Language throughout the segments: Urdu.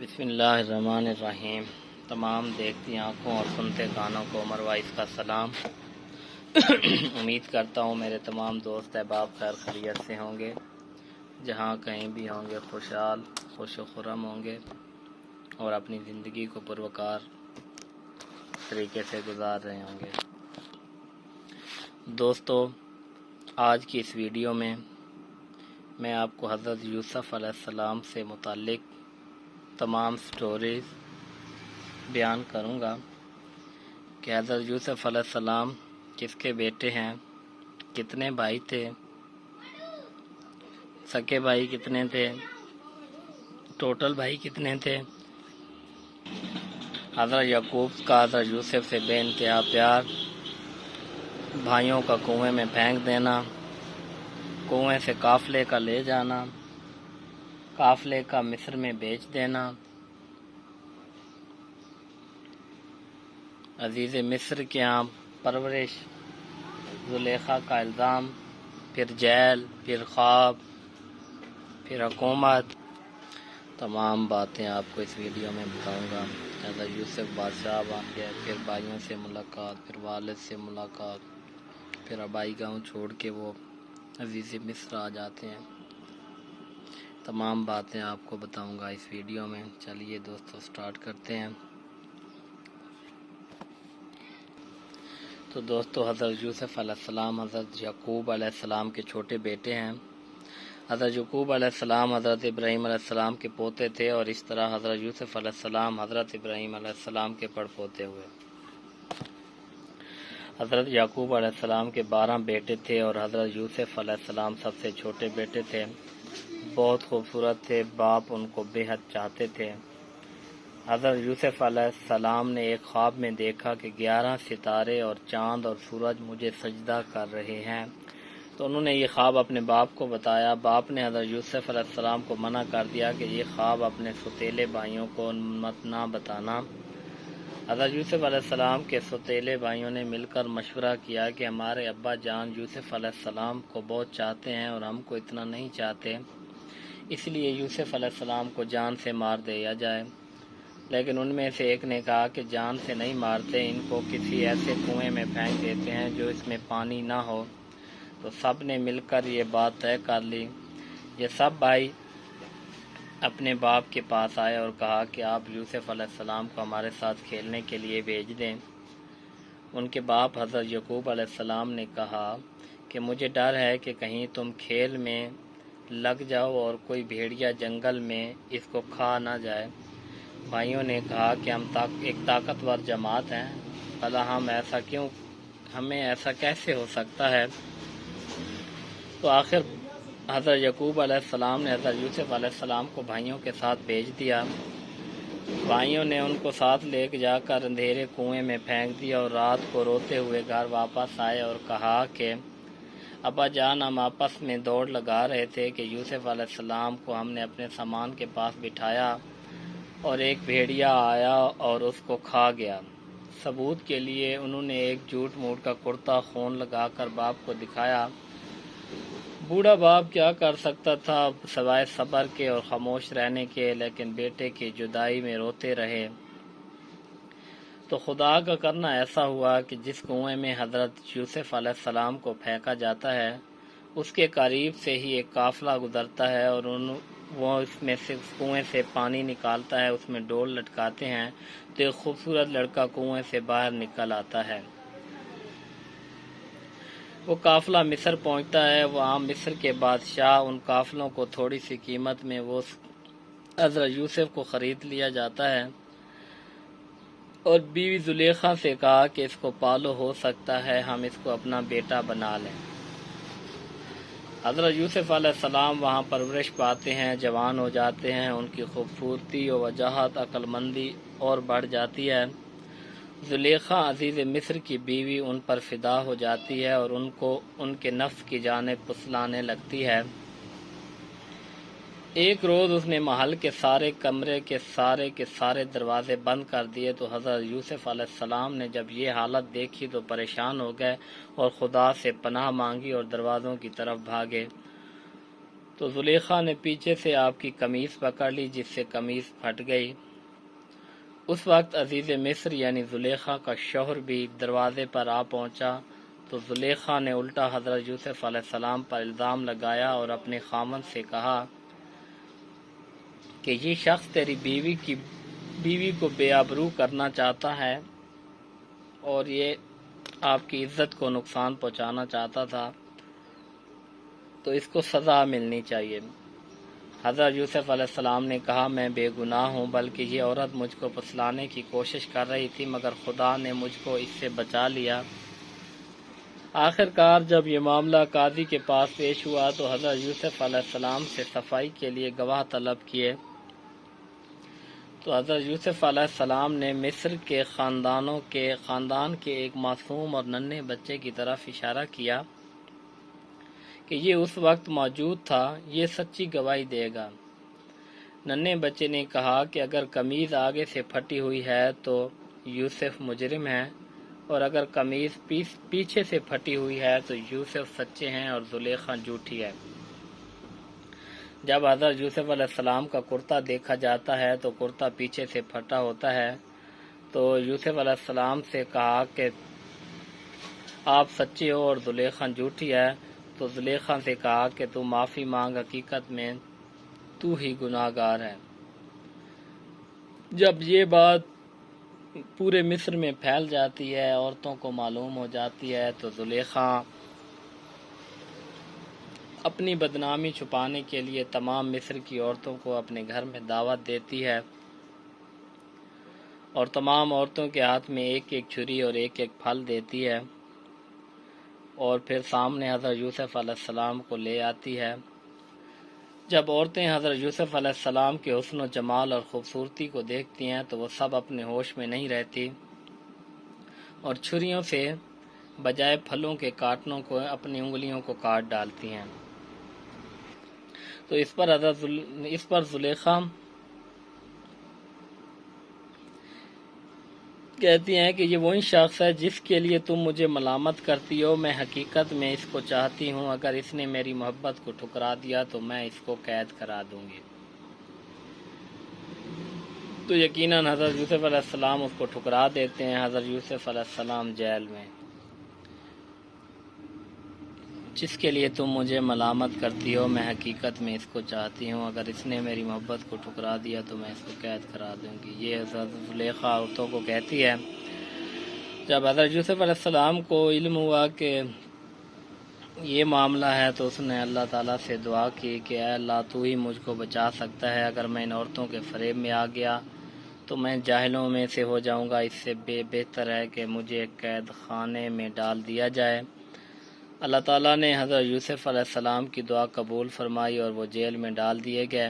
بسم اللہ الرحمن الرحیم۔ تمام دیکھتی آنکھوں اور سنتے کانوں کو عمر وائس کا سلام۔ امید کرتا ہوں میرے تمام دوست احباب خیر خیریت سے ہوں گے، جہاں کہیں بھی ہوں گے خوشحال خوش و خرم ہوں گے اور اپنی زندگی کو پروقار طریقے سے گزار رہے ہوں گے۔ دوستو، آج کی اس ویڈیو میں آپ کو حضرت یوسف علیہ السلام سے متعلق تمام سٹوریز بیان کروں گا کہ حضرت یوسف علیہ السلام کس کے بیٹے ہیں، کتنے بھائی تھے، سکے بھائی کتنے تھے، ٹوٹل بھائی کتنے تھے۔ حضرت یعقوب کا حضرت یوسف سے بے انتہا پیار، بھائیوں کا کنویں میں پھینک دینا، کنویں سے قافلے کا لے جانا، قافلے کا مصر میں بیچ دینا، عزیز مصر کے یہاں پرورش، زلیخا کا الزام، پھر جیل، پھر خواب، پھر حکومت، تمام باتیں آپ کو اس ویڈیو میں بتاؤں گا۔ حضرت یوسف بادشاہ بن گئے، پھر بھائیوں سے ملاقات، پھر والد سے ملاقات، پھر آبائی گاؤں چھوڑ کے وہ عزیز مصر آ جاتے ہیں۔ تمام باتیں آپ کو بتاؤں گا اس ویڈیو میں۔ چلیے دوستو سٹارٹ کرتے ہیں۔ تو دوستو، حضرت یوسف علیہ السلام حضرت یعقوب علیہ السلام کے چھوٹے بیٹے ہیں۔ حضرت یعقوب علیہ السلام حضرت ابراہیم علیہ السلام کے پوتے تھے اور اس طرح حضرت یوسف علیہ السلام حضرت ابراہیم علیہ السلام کے پڑ پوتے ہوئے۔ حضرت یعقوب علیہ السلام کے 12 بیٹے تھے اور حضرت یوسف علیہ السلام سب سے چھوٹے بیٹے تھے۔ بہت خوبصورت تھے، باپ ان کو بے حد چاہتے تھے۔ حضرت یوسف علیہ السلام نے ایک خواب میں دیکھا کہ 11 ستارے اور چاند اور سورج مجھے سجدہ کر رہے ہیں۔ تو انہوں نے یہ خواب اپنے باپ کو بتایا۔ باپ نے حضرت یوسف علیہ السلام کو منع کر دیا کہ یہ خواب اپنے سوتیلے بھائیوں کو مت نہ بتانا۔ حضرت یوسف علیہ السلام کے سوتیلے بھائیوں نے مل کر مشورہ کیا کہ ہمارے ابا جان یوسف علیہ السلام کو بہت چاہتے ہیں اور ہم کو اتنا نہیں چاہتے، اس لیے یوسف علیہ السلام کو جان سے مار دیا جائے۔ لیکن ان میں سے ایک نے کہا کہ جان سے نہیں مارتے، ان کو کسی ایسے کنویں میں پھینک دیتے ہیں جو اس میں پانی نہ ہو۔ تو سب نے مل کر یہ بات طے کر لی۔ یہ سب بھائی اپنے باپ کے پاس آئے اور کہا کہ آپ یوسف علیہ السلام کو ہمارے ساتھ کھیلنے کے لیے بھیج دیں۔ ان کے باپ حضرت یعقوب علیہ السلام نے کہا کہ مجھے ڈر ہے کہ کہیں تم کھیل میں لگ جاؤ اور کوئی بھیڑیا جنگل میں اس کو کھا نہ جائے۔ بھائیوں نے کہا کہ ہم ایک طاقتور جماعت ہیں، بھلا ہمیں ایسا کیسے ہو سکتا ہے؟ تو آخر حضرت یعقوب علیہ السلام نے حضرت یوسف علیہ السلام کو بھائیوں کے ساتھ بھیج دیا۔ بھائیوں نے ان کو ساتھ لے جا کر اندھیرے کنویں میں پھینک دیا اور رات کو روتے ہوئے گھر واپس آئے اور کہا کہ ابا جان، ہم آپس میں دوڑ لگا رہے تھے کہ یوسف علیہ السلام کو ہم نے اپنے سامان کے پاس بٹھایا اور ایک بھیڑیا آیا اور اس کو کھا گیا۔ ثبوت کے لیے انہوں نے ایک جھوٹ موٹ کا کرتا خون لگا کر باپ کو دکھایا۔ بوڑھا باپ کیا کر سکتا تھا سوائے صبر کے اور خاموش رہنے کے، لیکن بیٹے کی جدائی میں روتے رہے۔ تو خدا کا کرنا ایسا ہوا کہ جس کنویں میں حضرت یوسف علیہ السلام کو پھینکا جاتا ہے اس کے قریب سے ہی ایک قافلہ گزرتا ہے اور وہ اس میں سے کنویں سے پانی نکالتا ہے، اس میں ڈول لٹکاتے ہیں تو ایک خوبصورت لڑکا کنویں سے باہر نکل آتا ہے۔ وہ قافلہ مصر پہنچتا ہے۔ وہاں مصر کے بادشاہ ان قافلوں کو تھوڑی سی قیمت میں وہ حضرت یوسف کو خرید لیا جاتا ہے اور بیوی زلیخا سے کہا کہ اس کو پالو، ہو سکتا ہے ہم اس کو اپنا بیٹا بنا لیں۔ حضرت یوسف علیہ السلام وہاں پرورش پاتے ہیں، جوان ہو جاتے ہیں، ان کی خوبصورتی و وجاہت عقل مندی اور بڑھ جاتی ہے۔ زلیخا عزیز مصر کی بیوی ان پر فدا ہو جاتی ہے اور ان کو ان کے نفس کی جانب پسلانے لگتی ہے۔ ایک روز اس نے محل کے سارے کمرے کے سارے دروازے بند کر دیے تو حضرت یوسف علیہ السلام نے جب یہ حالت دیکھی تو پریشان ہو گئے اور خدا سے پناہ مانگی اور دروازوں کی طرف بھاگے۔ تو زلیخا نے پیچھے سے آپ کی قمیص پکڑ لی جس سے قمیص پھٹ گئی۔ اس وقت عزیز مصر یعنی زلیخا کا شوہر بھی دروازے پر آ پہنچا تو زلیخا نے الٹا حضرت یوسف علیہ السلام پر الزام لگایا اور اپنے خاوند سے کہا کہ یہ شخص تیری بیوی کو بے آبرو کرنا چاہتا ہے اور یہ آپ کی عزت کو نقصان پہنچانا چاہتا تھا، تو اس کو سزا ملنی چاہیے۔ حضرت یوسف علیہ السلام نے کہا میں بے گناہ ہوں، بلکہ یہ عورت مجھ کو پھسلانے کی کوشش کر رہی تھی، مگر خدا نے مجھ کو اس سے بچا لیا۔ آخرکار جب یہ معاملہ قاضی کے پاس پیش ہوا تو حضرت یوسف علیہ السلام سے صفائی کے لیے گواہ طلب کیے تو حضرت یوسف علیہ السلام نے مصر کے خاندان کے ایک معصوم اور ننھے بچے کی طرف اشارہ کیا کہ یہ اس وقت موجود تھا، یہ سچی گواہی دے گا۔ ننھے بچے نے کہا کہ اگر قمیض آگے سے پھٹی ہوئی ہے تو یوسف مجرم ہے، اور اگر قمیض پیچھے سے پھٹی ہوئی ہے تو یوسف سچے ہیں اور زلیخا جھوٹی ہے۔ جب حضرت یوسف علیہ السلام کا کرتا دیکھا جاتا ہے تو کرتا پیچھے سے پھٹا ہوتا ہے، تو یوسف علیہ السلام سے کہا کہ آپ سچے ہو اور زلیخا جھوٹی ہے، تو زلیخا سے کہا کہ تو معافی مانگ، حقیقت میں تو ہی گناہ گار ہے۔ جب یہ بات پورے مصر میں پھیل جاتی ہے، عورتوں کو معلوم ہو جاتی ہے، تو زلیخا اپنی بدنامی چھپانے کے لیے تمام مصر کی عورتوں کو اپنے گھر میں دعوت دیتی ہے اور تمام عورتوں کے ہاتھ میں ایک ایک چھری اور ایک ایک پھل دیتی ہے، اور پھر سامنے حضرت یوسف علیہ السلام کو لے آتی ہے۔ جب عورتیں حضرت یوسف علیہ السلام کے حسن و جمال اور خوبصورتی کو دیکھتی ہیں تو وہ سب اپنے ہوش میں نہیں رہتی اور چھریوں سے بجائے پھلوں کے کاٹنوں کو اپنی انگلیوں کو کاٹ ڈالتی ہیں۔ تو اس پر زلیخا کہتی ہیں کہ یہ وہی شخص ہے جس کے لیے تم مجھے ملامت کرتی ہو، میں حقیقت میں اس کو چاہتی ہوں، اگر اس نے میری محبت کو ٹھکرا دیا تو میں اس کو قید کرا دوں گی۔ تو یقیناً حضرت یوسف علیہ السلام اس کو ٹھکرا دیتے ہیں۔ حضرت یوسف علیہ السلام جیل میں، جس کے لیے تم مجھے ملامت کرتی ہو، میں حقیقت میں اس کو چاہتی ہوں، اگر اس نے میری محبت کو ٹھکرا دیا تو میں اس کو قید کرا دوں گی۔ یہ حضرت زلیخا عورتوں کو کہتی ہے۔ جب حضرت یوسف علیہ السلام کو علم ہوا کہ یہ معاملہ ہے تو اس نے اللہ تعالیٰ سے دعا کی کہ اے اللہ تو ہی مجھ کو بچا سکتا ہے، اگر میں ان عورتوں کے فریب میں آ گیا تو میں جاہلوں میں سے ہو جاؤں گا، اس سے بہتر ہے کہ مجھے قید خانے میں ڈال دیا جائے۔ اللہ تعالیٰ نے حضرت یوسف علیہ السلام کی دعا قبول فرمائی اور وہ جیل میں ڈال دیے گئے۔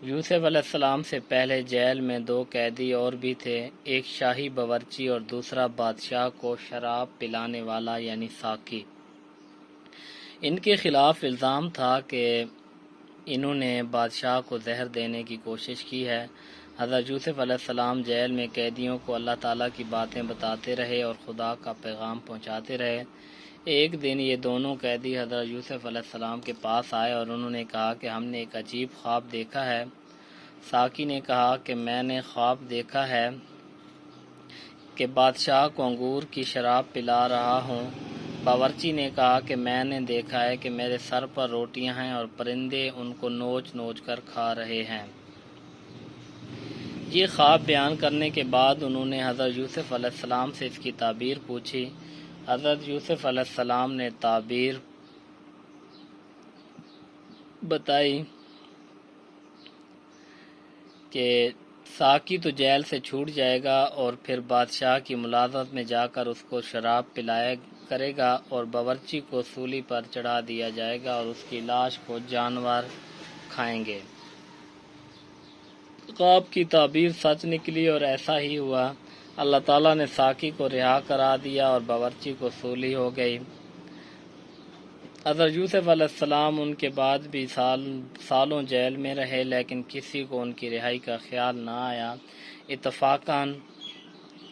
یوسف علیہ السلام سے پہلے جیل میں 2 قیدی اور بھی تھے، ایک شاہی باورچی اور دوسرا بادشاہ کو شراب پلانے والا یعنی ساقی۔ ان کے خلاف الزام تھا کہ انہوں نے بادشاہ کو زہر دینے کی کوشش کی ہے۔ حضرت یوسف علیہ السلام جیل میں قیدیوں کو اللہ تعالیٰ کی باتیں بتاتے رہے اور خدا کا پیغام پہنچاتے رہے۔ ایک دن یہ دونوں قیدی حضرت یوسف علیہ السلام کے پاس آئے اور انہوں نے کہا کہ ہم نے ایک عجیب خواب دیکھا ہے۔ ساقی نے کہا کہ میں نے خواب دیکھا ہے کہ بادشاہ کو انگور کی شراب پلا رہا ہوں۔ باورچی نے کہا کہ میں نے دیکھا ہے کہ میرے سر پر روٹیاں ہیں اور پرندے ان کو نوچ نوچ کر کھا رہے ہیں۔ یہ خواب بیان کرنے کے بعد انہوں نے حضرت یوسف علیہ السلام سے اس کی تعبیر پوچھی۔ حضرت یوسف علیہ السلام نے تعبیر بتائی کہ ساقی تو جیل سے چھوٹ جائے گا اور پھر بادشاہ کی ملازمت میں جا کر اس کو شراب پلایا کرے گا اور باورچی کو سولی پر چڑھا دیا جائے گا اور اس کی لاش کو جانور کھائیں گے۔ خواب کی تعبیر سچ نکلی اور ایسا ہی ہوا۔ اللہ تعالیٰ نے ساقی کو رہا کرا دیا اور باورچی کو سولی ہو گئی۔ حضرت یوسف علیہ السلام ان کے بعد بھی سالوں جیل میں رہے، لیکن کسی کو ان کی رہائی کا خیال نہ آیا۔ اتفاقاً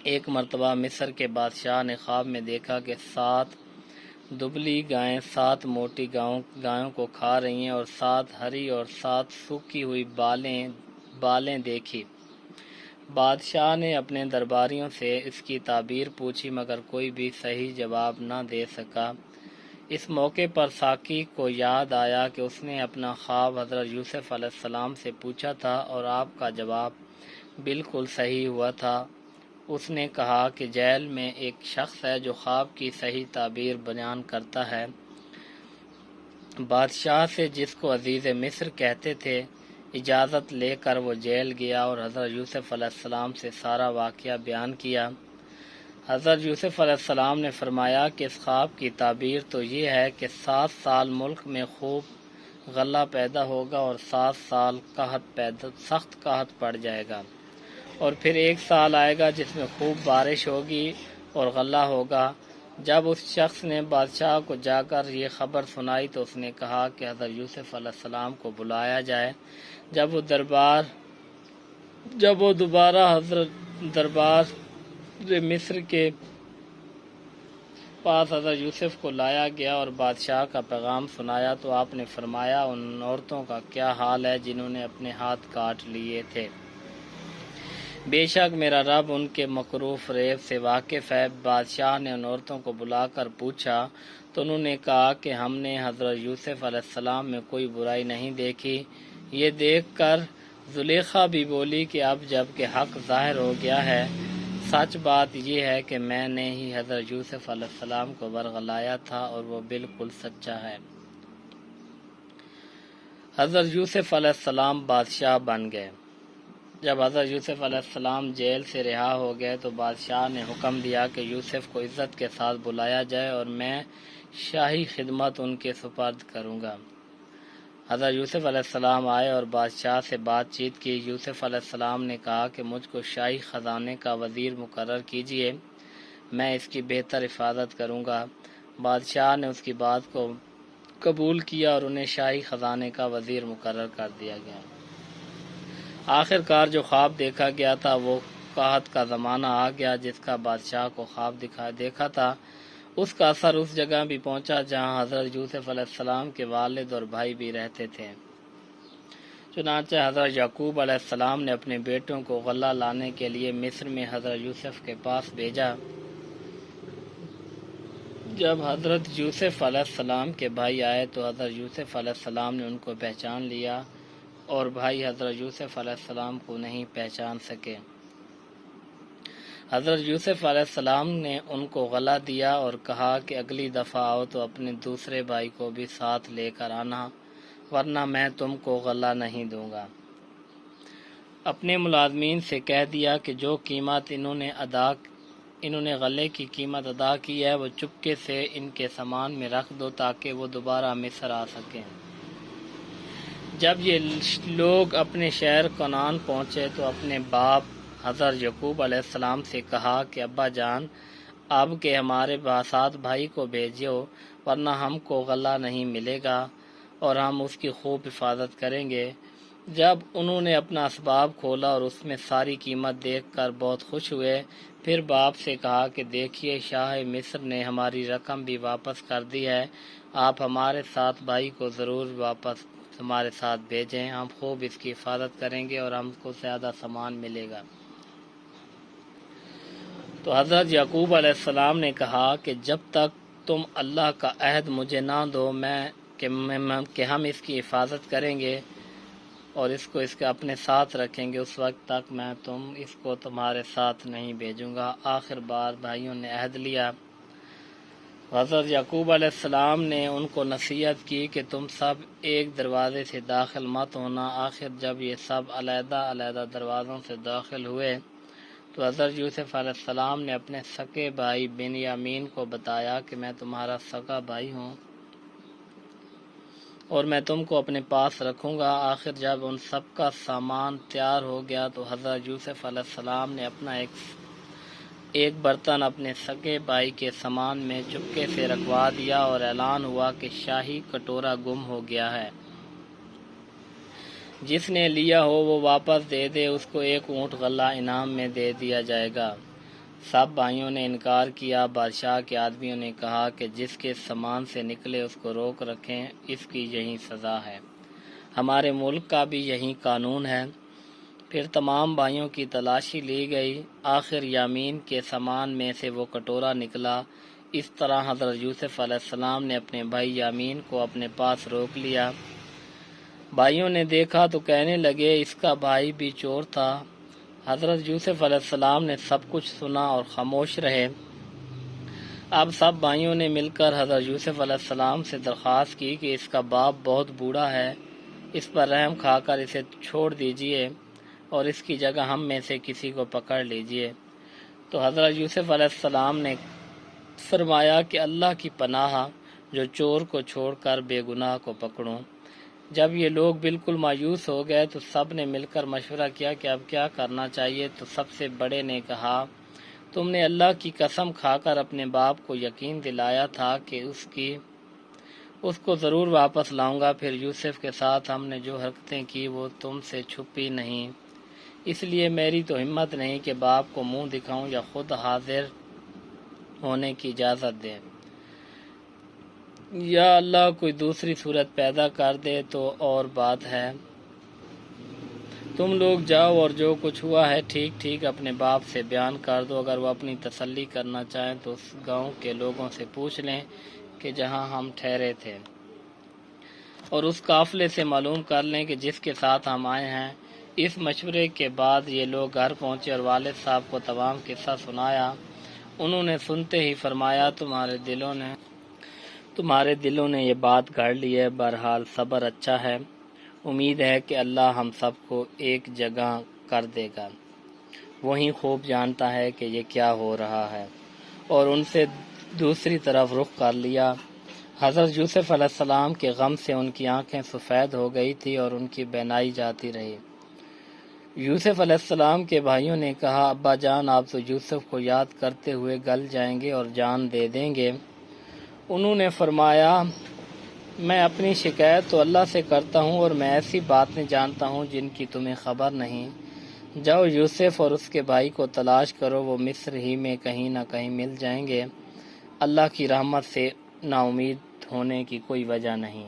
ایک مرتبہ مصر کے بادشاہ نے خواب میں دیکھا کہ 7 دبلی گائیں 7 موٹی گایوں کو کھا رہی ہیں اور 7 ہری اور 7 سوکھی ہوئی بالیں دیکھی۔ بادشاہ نے اپنے درباریوں سے اس کی تعبیر پوچھی مگر کوئی بھی صحیح جواب نہ دے سکا۔ اس موقع پر ساقی کو یاد آیا کہ اس نے اپنا خواب حضرت یوسف علیہ السلام سے پوچھا تھا اور آپ کا جواب بالکل صحیح ہوا تھا۔ اس نے کہا کہ جیل میں ایک شخص ہے جو خواب کی صحیح تعبیر بیان کرتا ہے۔ بادشاہ سے، جس کو عزیز مصر کہتے تھے، اجازت لے کر وہ جیل گیا اور حضرت یوسف علیہ السلام سے سارا واقعہ بیان کیا۔ حضرت یوسف علیہ السلام نے فرمایا کہ اس خواب کی تعبیر تو یہ ہے کہ 7 سال ملک میں خوب غلہ پیدا ہوگا اور 7 سال سخت قحط پڑ جائے گا، اور پھر 1 سال آئے گا جس میں خوب بارش ہوگی اور غلہ ہوگا۔ جب اس شخص نے بادشاہ کو جا کر یہ خبر سنائی تو اس نے کہا کہ حضرت یوسف علیہ السلام کو بلایا جائے۔ جب وہ دوبارہ دربار مصر کے پاس حضرت یوسف کو لایا گیا اور بادشاہ کا پیغام سنایا تو آپ نے فرمایا، ان عورتوں کا کیا حال ہے جنہوں نے اپنے ہاتھ کاٹ لیے تھے؟ بے شک میرا رب ان کے مکروہ فریب سے واقف ہے۔ بادشاہ نے ان عورتوں کو بلا کر پوچھا تو انہوں نے کہا کہ ہم نے حضرت یوسف علیہ السلام میں کوئی برائی نہیں دیکھی۔ یہ دیکھ کر زلیخا بھی بولی کہ اب جب کہ حق ظاہر ہو گیا ہے، سچ بات یہ ہے کہ میں نے ہی حضرت یوسف علیہ السلام کو ورغلایا تھا اور وہ بالکل سچا ہے۔ حضرت یوسف علیہ السلام بادشاہ بن گئے۔ جب حضرت یوسف علیہ السلام جیل سے رہا ہو گئے تو بادشاہ نے حکم دیا کہ یوسف کو عزت کے ساتھ بلایا جائے اور میں شاہی خدمت ان کے سپرد کروں گا۔ حضرت یوسف علیہ السلام آئے اور بادشاہ سے بات چیت کی۔ یوسف علیہ السلام نے کہا کہ مجھ کو شاہی خزانے کا وزیر مقرر کیجیے، میں اس کی بہتر حفاظت کروں گا۔ بادشاہ نے اس کی بات کو قبول کیا اور انہیں شاہی خزانے کا وزیر مقرر کر دیا گیا۔ آخر کار جو خواب دیکھا گیا تھا وہ قحط کا زمانہ آ گیا جس کا بادشاہ کو خواب دیکھا تھا، اس کا اثر اس جگہ بھی پہنچا جہاں حضرت یوسف علیہ السلام کے والد اور بھائی بھی رہتے تھے۔ چنانچہ حضرت یعقوب علیہ السلام نے اپنے بیٹوں کو غلہ لانے کے لیے مصر میں حضرت یوسف کے پاس بھیجا۔ جب حضرت یوسف علیہ السلام کے بھائی آئے تو حضرت یوسف علیہ السلام نے ان کو پہچان لیا اور بھائی حضرت یوسف علیہ السلام کو نہیں پہچان سکے۔ حضرت یوسف علیہ السلام نے ان کو غلہ دیا اور کہا کہ اگلی دفعہ آؤ تو اپنے دوسرے بھائی کو بھی ساتھ لے کر آنا، ورنہ میں تم کو غلہ نہیں دوں گا۔ اپنے ملازمین سے کہہ دیا کہ جو قیمت انہوں نے غلے کی قیمت ادا کی ہے وہ چپکے سے ان کے سامان میں رکھ دو تاکہ وہ دوبارہ مصر آ سکیں۔ جب یہ لوگ اپنے شہر کنعان پہنچے تو اپنے باپ حضرت یعقوب علیہ السلام سے کہا کہ ابا جان، اب کہ ہمارے 7 بھائی کو بھیجو ورنہ ہم کو غلہ نہیں ملے گا اور ہم اس کی خوب حفاظت کریں گے۔ جب انہوں نے اپنا اسباب کھولا اور اس میں ساری قیمت دیکھ کر بہت خوش ہوئے، پھر باپ سے کہا کہ دیکھیے شاہ مصر نے ہماری رقم بھی واپس کر دی ہے، آپ ہمارے 7 بھائی کو ضرور واپس ہمارے ساتھ بھیجیں، ہم خوب اس کی حفاظت کریں گے اور ہم کو زیادہ سامان ملے گا۔ تو حضرت یعقوب علیہ السلام نے کہا کہ جب تک تم اللہ کا عہد مجھے نہ دو کہ ہم اس کی حفاظت کریں گے اور اس کو اپنے ساتھ رکھیں گے، اس وقت تک میں اس کو تمہارے ساتھ نہیں بھیجوں گا۔ آخر بار بھائیوں نے عہد لیا۔ حضرت یعقوب علیہ السلام نے ان کو نصیحت کی کہ تم سب ایک دروازے سے داخل مت ہونا۔ آخر جب یہ سب علیحدہ علیحدہ دروازوں سے داخل ہوئے تو حضرت یوسف علیہ السلام نے اپنے سگے بھائی بنیامین کو بتایا کہ میں تمہارا سگا بھائی ہوں اور میں تم کو اپنے پاس رکھوں گا۔ آخر جب ان سب کا سامان تیار ہو گیا تو حضرت یوسف علیہ السلام نے اپنا ایک برتن اپنے سگے بھائی کے سامان میں چپکے سے رکھوا دیا اور اعلان ہوا کہ شاہی کٹورا گم ہو گیا ہے، جس نے لیا ہو وہ واپس دے دے، اس کو 1 اونٹ غلہ انعام میں دے دیا جائے گا۔ سب بھائیوں نے انکار کیا۔ بادشاہ کے آدمیوں نے کہا کہ جس کے سامان سے نکلے اس کو روک رکھیں، اس کی یہی سزا ہے، ہمارے ملک کا بھی یہی قانون ہے۔ پھر تمام بھائیوں کی تلاشی لی گئی، آخر یامین کے سامان میں سے وہ کٹورا نکلا۔ اس طرح حضرت یوسف علیہ السلام نے اپنے بھائی یامین کو اپنے پاس روک لیا۔ بھائیوں نے دیکھا تو کہنے لگے اس کا بھائی بھی چور تھا۔ حضرت یوسف علیہ السلام نے سب کچھ سنا اور خاموش رہے۔ اب سب بھائیوں نے مل کر حضرت یوسف علیہ السلام سے درخواست کی کہ اس کا باپ بہت بوڑھا ہے، اس پر رحم کھا کر اسے چھوڑ دیجئے اور اس کی جگہ ہم میں سے کسی کو پکڑ لیجئے۔ تو حضرت یوسف علیہ السلام نے فرمایا کہ اللہ کی پناہ، جو چور کو چھوڑ کر بے گناہ کو پکڑوں۔ جب یہ لوگ بالکل مایوس ہو گئے تو سب نے مل کر مشورہ کیا کہ اب کیا کرنا چاہیے۔ تو سب سے بڑے نے کہا تم نے اللہ کی قسم کھا کر اپنے باپ کو یقین دلایا تھا کہ اس کو ضرور واپس لاؤں گا، پھر یوسف کے ساتھ ہم نے جو حرکتیں کی وہ تم سے چھپی نہیں، اس لیے میری تو ہمت نہیں کہ باپ کو منہ دکھاؤں یا خود حاضر ہونے کی اجازت دے، یا اللہ کوئی دوسری صورت پیدا کر دے تو اور بات ہے۔ تم لوگ جاؤ اور جو کچھ ہوا ہے ٹھیک ٹھیک اپنے باپ سے بیان کر دو، اگر وہ اپنی تسلی کرنا چاہیں تو اس گاؤں کے لوگوں سے پوچھ لیں کہ جہاں ہم ٹھہرے تھے، اور اس قافلے سے معلوم کر لیں کہ جس کے ساتھ ہم آئے ہیں۔ اس مشورے کے بعد یہ لوگ گھر پہنچے اور والد صاحب کو تمام قصہ سنایا۔ انہوں نے سنتے ہی فرمایا تمہارے دلوں نے یہ بات گھڑ لی ہے، بہرحال صبر اچھا ہے، امید ہے کہ اللہ ہم سب کو ایک جگہ کر دے گا، وہی خوب جانتا ہے کہ یہ کیا ہو رہا ہے، اور ان سے دوسری طرف رخ کر لیا۔ حضرت یوسف علیہ السلام کے غم سے ان کی آنکھیں سفید ہو گئی تھی اور ان کی بینائی جاتی رہی۔ یوسف علیہ السلام کے بھائیوں نے کہا ابا جان آپ تو یوسف کو یاد کرتے ہوئے گل جائیں گے اور جان دے دیں گے۔ انہوں نے فرمایا میں اپنی شکایت تو اللہ سے کرتا ہوں اور میں ایسی باتیں جانتا ہوں جن کی تمہیں خبر نہیں۔ جاؤ یوسف اور اس کے بھائی کو تلاش کرو، وہ مصر ہی میں کہیں نہ کہیں مل جائیں گے، اللہ کی رحمت سے نا امید ہونے کی کوئی وجہ نہیں۔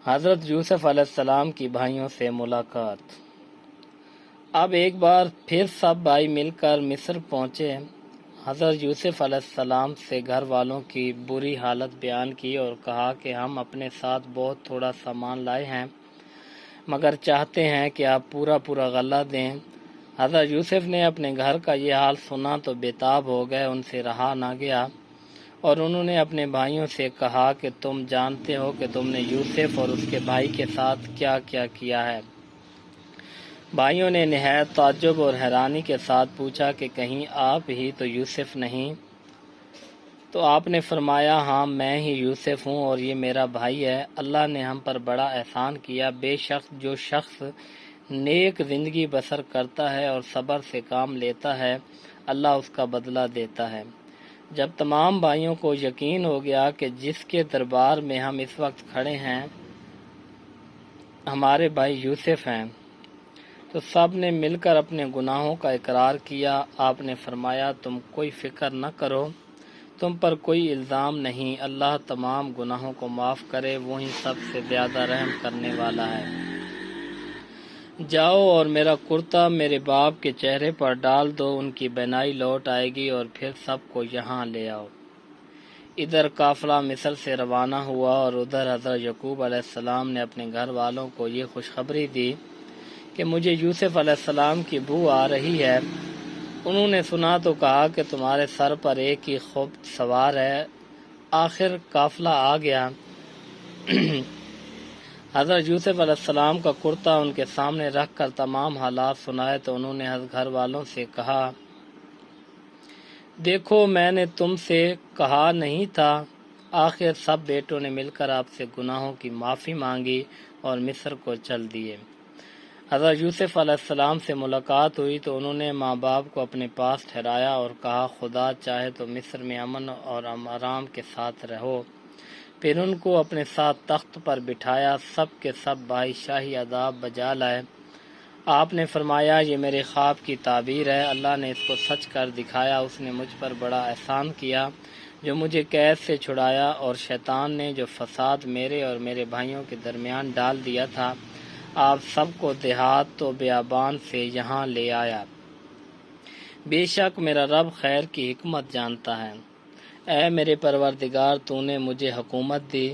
حضرت یوسف علیہ السلام کی بھائیوں سے ملاقات۔ اب ایک بار پھر سب بھائی مل کر مصر پہنچے۔ حضرت یوسف علیہ السلام سے گھر والوں کی بری حالت بیان کی اور کہا کہ ہم اپنے ساتھ بہت تھوڑا سامان لائے ہیں، مگر چاہتے ہیں کہ آپ پورا غلہ دیں۔ حضرت یوسف نے اپنے گھر کا یہ حال سنا تو بےتاب ہو گئے، ان سے رہا نہ گیا، اور انہوں نے اپنے بھائیوں سے کہا کہ تم جانتے ہو کہ تم نے یوسف اور اس کے بھائی کے ساتھ کیا کیا کیا ہے۔ بھائیوں نے نہایت تعجب اور حیرانی کے ساتھ پوچھا کہ کہیں آپ ہی تو یوسف نہیں؟ تو آپ نے فرمایا ہاں میں ہی یوسف ہوں اور یہ میرا بھائی ہے۔ اللہ نے ہم پر بڑا احسان کیا، بے شک جو شخص نیک زندگی بسر کرتا ہے اور صبر سے کام لیتا ہے اللہ اس کا بدلہ دیتا ہے۔ جب تمام بھائیوں کو یقین ہو گیا کہ جس کے دربار میں ہم اس وقت کھڑے ہیں ہمارے بھائی یوسف ہیں، تو سب نے مل کر اپنے گناہوں کا اقرار کیا۔ آپ نے فرمایا تم کوئی فکر نہ کرو، تم پر کوئی الزام نہیں، اللہ تمام گناہوں کو معاف کرے، وہی سب سے زیادہ رحم کرنے والا ہے۔ جاؤ اور میرا کرتا میرے باپ کے چہرے پر ڈال دو، ان کی بینائی لوٹ آئے گی، اور پھر سب کو یہاں لے آؤ۔ ادھر قافلہ مصر سے روانہ ہوا اور ادھر حضرت یعقوب علیہ السلام نے اپنے گھر والوں کو یہ خوشخبری دی کہ مجھے یوسف علیہ السلام کی بو آ رہی ہے۔ انہوں نے سنا تو کہا کہ تمہارے سر پر ایک ہی خبط سوار ہے۔ آخر قافلہ آ گیا۔ حضرت یوسف علیہ السلام کا کرتا ان کے سامنے رکھ کر تمام حالات سنائے تو انہوں نے گھر والوں سے کہا دیکھو میں نے تم سے کہا نہیں تھا۔ آخر سب بیٹوں نے مل کر آپ سے گناہوں کی معافی مانگی اور مصر کو چل دیے۔ حضرت یوسف علیہ السلام سے ملاقات ہوئی تو انہوں نے ماں باپ کو اپنے پاس ٹھہرایا اور کہا خدا چاہے تو مصر میں امن اور آرام کے ساتھ رہو۔ پھر ان کو اپنے ساتھ تخت پر بٹھایا، سب کے سب بھائی شاہی آداب بجا لائے۔ آپ نے فرمایا یہ میرے خواب کی تعبیر ہے، اللہ نے اس کو سچ کر دکھایا، اس نے مجھ پر بڑا احسان کیا جو مجھے قید سے چھڑایا، اور شیطان نے جو فساد میرے اور میرے بھائیوں کے درمیان ڈال دیا تھا، آپ سب کو دیہات و بیابان سے یہاں لے آیا۔ بے شک میرا رب خیر کی حکمت جانتا ہے۔ اے میرے پروردگار، تو نے مجھے حکومت دی،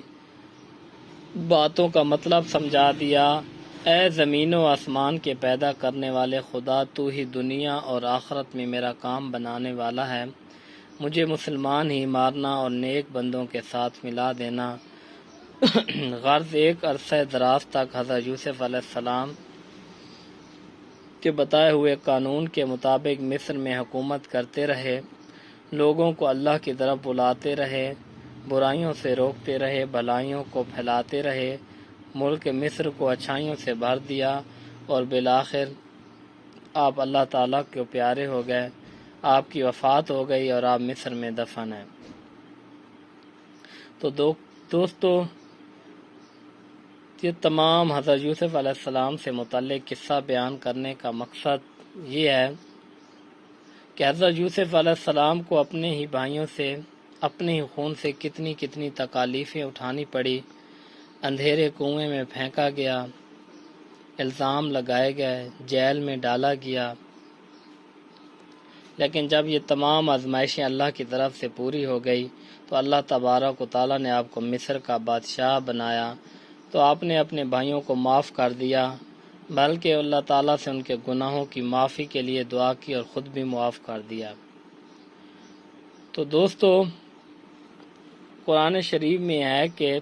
باتوں کا مطلب سمجھا دیا۔ اے زمین و آسمان کے پیدا کرنے والے خدا، تو ہی دنیا اور آخرت میں میرا کام بنانے والا ہے، مجھے مسلمان ہی مارنا اور نیک بندوں کے ساتھ ملا دینا۔ غرض ایک عرصہ دراز تک حضرت یوسف علیہ السلام کے بتائے ہوئے قانون کے مطابق مصر میں حکومت کرتے رہے، لوگوں کو اللہ کی طرف بلاتے رہے، برائیوں سے روکتے رہے، بھلائیوں کو پھیلاتے رہے، ملک مصر کو اچھائیوں سے بھر دیا، اور بالآخر آپ اللہ تعالیٰ کے پیارے ہو گئے، آپ کی وفات ہو گئی اور آپ مصر میں دفن ہیں۔ تو دوستو، یہ تمام حضرت یوسف علیہ السلام سے متعلق قصہ بیان کرنے کا مقصد یہ ہے کہ حضرت یوسف علیہ السلام کو اپنے ہی بھائیوں سے، اپنے ہی خون سے کتنی کتنی تکالیفیں اٹھانی پڑی، اندھیرے کنویں میں پھینکا گیا، الزام لگائے گئے، جیل میں ڈالا گیا، لیکن جب یہ تمام آزمائشیں اللہ کی طرف سے پوری ہو گئی تو اللہ تبارک و تعالیٰ نے آپ کو مصر کا بادشاہ بنایا، تو آپ نے اپنے بھائیوں کو معاف کر دیا، بلکہ اللہ تعالیٰ سے ان کے گناہوں کی معافی کے لیے دعا کی اور خود بھی معاف کر دیا۔ تو دوستو، قرآن شریف میں ہے کہ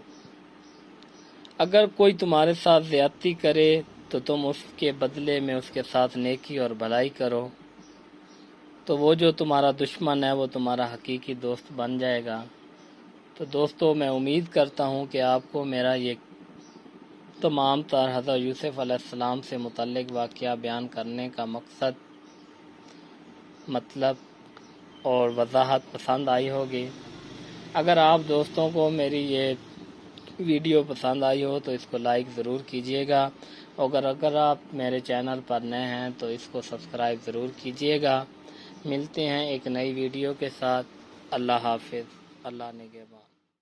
اگر کوئی تمہارے ساتھ زیادتی کرے تو تم اس کے بدلے میں اس کے ساتھ نیکی اور بھلائی کرو، تو وہ جو تمہارا دشمن ہے وہ تمہارا حقیقی دوست بن جائے گا۔ تو دوستو، میں امید کرتا ہوں کہ آپ کو میرا یہ تمام تر حضرت یوسف علیہ السلام سے متعلق واقعہ بیان کرنے کا مطلب اور وضاحت پسند آئی ہوگی۔ اگر آپ دوستوں کو میری یہ ویڈیو پسند آئی ہو تو اس کو لائک ضرور کیجیے گا، اگر آپ میرے چینل پر نئے ہیں تو اس کو سبسکرائب ضرور کیجیے گا۔ ملتے ہیں ایک نئی ویڈیو کے ساتھ۔ اللہ حافظ، اللہ نگہبان۔